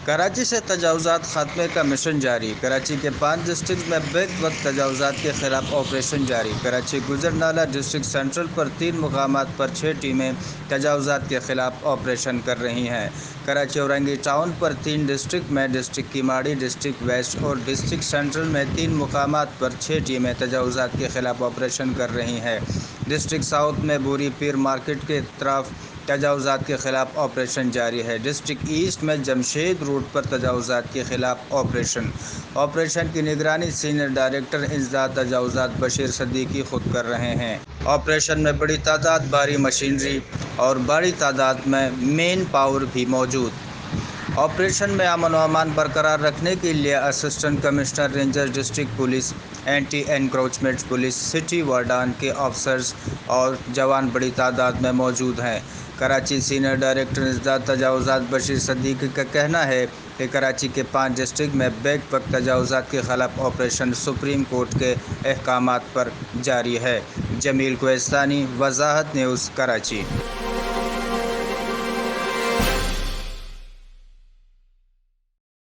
کراچی سے تجاوزات خاتمے کا مشن جاری۔ کراچی کے 5 ڈسٹرکٹ میں بیک وقت تجاوزات کے خلاف آپریشن جاری۔ کراچی گجر نالہ ڈسٹرکٹ سینٹرل پر 3 مقامات پر 6 ٹیمیں تجاوزات کے خلاف آپریشن کر رہی ہیں۔ کراچی اورنگی ٹاؤن پر 3 ڈسٹرکٹ میں ڈسٹرکٹ کیماڑی، ڈسٹرکٹ ویسٹ اور ڈسٹرکٹ سینٹرل میں 3 مقامات پر 6 ٹیمیں تجاوزات کے خلاف آپریشن کر رہی ہیں۔ ڈسٹرکٹ ساؤتھ میں بوری پیر مارکیٹ کے اطراف تجاوزات کے خلاف آپریشن جاری ہے۔ ڈسٹرکٹ ایسٹ میں جمشید روڈ پر تجاوزات کے خلاف آپریشن کی نگرانی سینئر ڈائریکٹر انسداد تجاوزات بشیر صدیقی خود کر رہے ہیں۔ آپریشن میں بڑی تعداد بھاری مشینری اور بڑی تعداد میں مین پاور بھی موجود۔ آپریشن میں امن و امان برقرار رکھنے کے لیے assistant commissioner ranger district police, anti encroachment police, city warden کے آفیسرز اور جوان بڑی تعداد میں موجود ہیں۔ کراچی سینئر ڈائریکٹر انسداد تجاوزات بشیر صدیقی کا کہنا ہے کہ کراچی کے 5 ڈسٹرکٹ میں بیک وقت تجاوزات کے خلاف آپریشن سپریم کورٹ کے احکامات پر جاری ہے۔ جمیل کوہستانی، وضاحت نیوز، کراچی۔